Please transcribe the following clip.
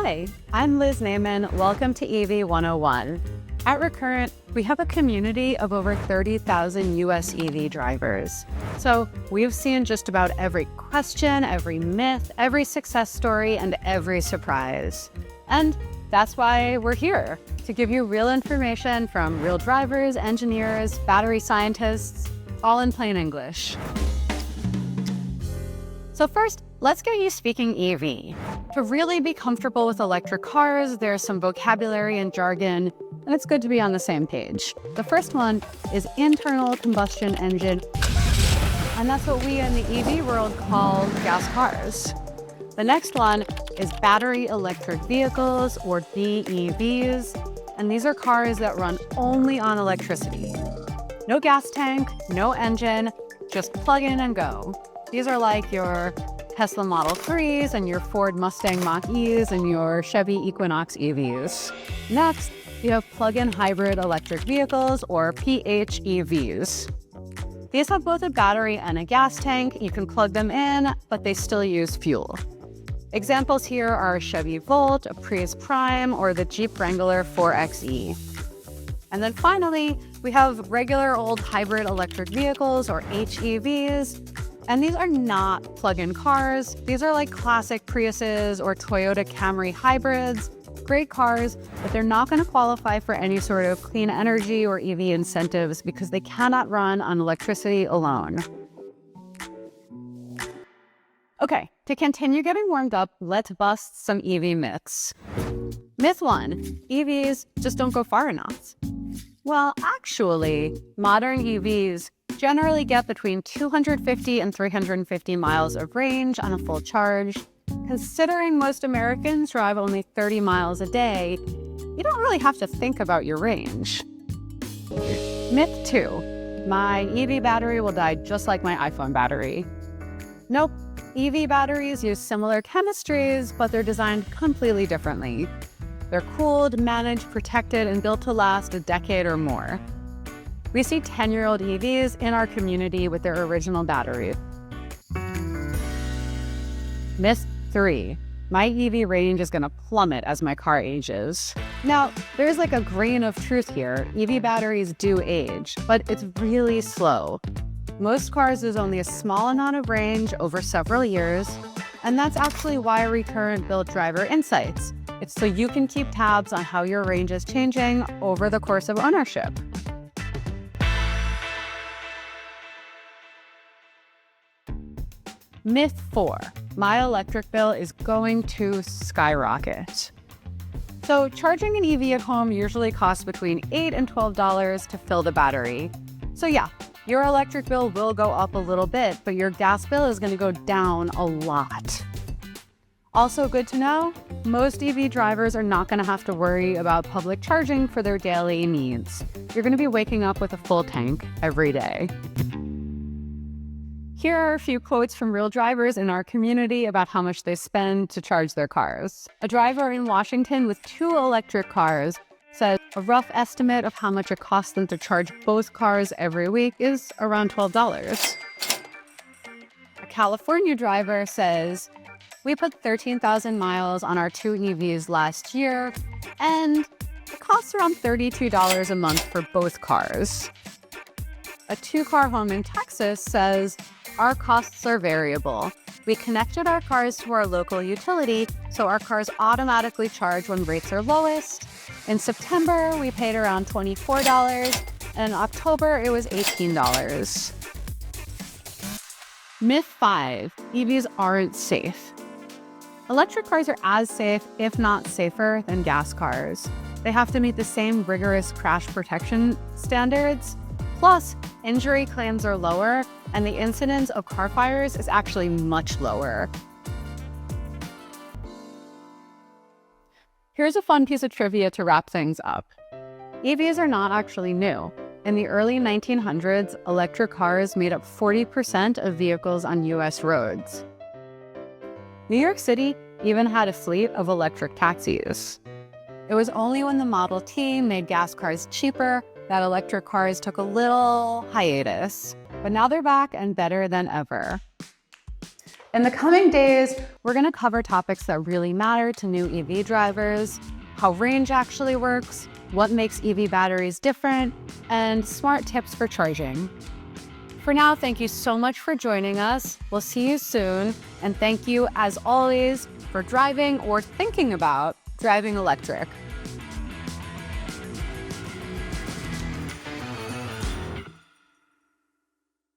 Hi, I'm Liz Naiman. Welcome to EV 101. At Recurrent, we have a community of over 30,000 US EV drivers. So we've seen just about every question, every myth, every success story, and every surprise. And that's why we're here, to give you real information from real drivers, engineers, battery scientists, all in plain English. So first, let's get you speaking EV. To really be comfortable with electric cars, there's some vocabulary and jargon, and it's good to be on the same page. The first one is internal combustion engine, and that's what we in the EV world call gas cars. The next one is battery electric vehicles, or BEVs, and these are cars that run only on electricity. No gas tank, no engine, just plug in and go. These are like your Tesla Model 3s and your Ford Mustang Mach-E's and your Chevy Equinox EVs. Next, you have plug-in hybrid electric vehicles, or PHEVs. These have both a battery and a gas tank. You can plug them in, but they still use fuel. Examples here are Chevy Volt, a Prius Prime, or the Jeep Wrangler 4xe. And then finally, we have regular old hybrid electric vehicles, or HEVs. And these are not plug-in cars. These are like classic Priuses or Toyota Camry hybrids. Great cars, but they're not going to qualify for any sort of clean energy or EV incentives because they cannot run on electricity alone. Okay, to continue getting warmed up, let's bust some EV myths. Myth 1, EVs just don't go far enough. Well, actually, modern EVs generally get between 250 and 350 miles of range on a full charge. Considering most Americans drive only 30 miles a day, you don't really have to think about your range. Myth 2, my EV battery will die just like my iPhone battery. Nope, EV batteries use similar chemistries, but they're designed completely differently. They're cooled, managed, protected, and built to last a decade or more. We see 10-year-old EVs in our community with their original battery. Myth 3, my EV range is going to plummet as my car ages. Now, there's like a grain of truth here. EV batteries do age, but it's really slow. Most cars lose only a small amount of range over several years, and that's actually why Recurrent built Driver Insights. It's so you can keep tabs on how your range is changing over the course of ownership. Myth 4, my electric bill is going to skyrocket. So charging an EV at home usually costs between $8 and $12 to fill the battery. So yeah, your electric bill will go up a little bit, but your gas bill is going to go down a lot. Also good to know, most EV drivers are not going to have to worry about public charging for their daily needs. You're going to be waking up with a full tank every day. Here are a few quotes from real drivers in our community about how much they spend to charge their cars. A driver in Washington with 2 electric cars says a rough estimate of how much it costs them to charge both cars every week is around $12. A California driver says, we put 13,000 miles on our 2 EVs last year, and it costs around $32 a month for both cars. A 2-car home in Texas says, our costs are variable. We connected our cars to our local utility, so our cars automatically charge when rates are lowest. In September, we paid around $24, and in October, it was $18. Myth 5, EVs aren't safe. Electric cars are as safe, if not safer, than gas cars. They have to meet the same rigorous crash protection standards. Plus, injury claims are lower, and the incidence of car fires is actually much lower. Here's a fun piece of trivia to wrap things up. EVs are not actually new. In the early 1900s, electric cars made up 40% of vehicles on US roads. New York City even had a fleet of electric taxis. It was only when the Model T made gas cars cheaper that electric cars took a little hiatus, but now they're back and better than ever. In the coming days, we're going to cover topics that really matter to new EV drivers, how range actually works, what makes EV batteries different, and smart tips for charging. For now, thank you so much for joining us. We'll see you soon. And thank you, as always, for driving or thinking about driving electric.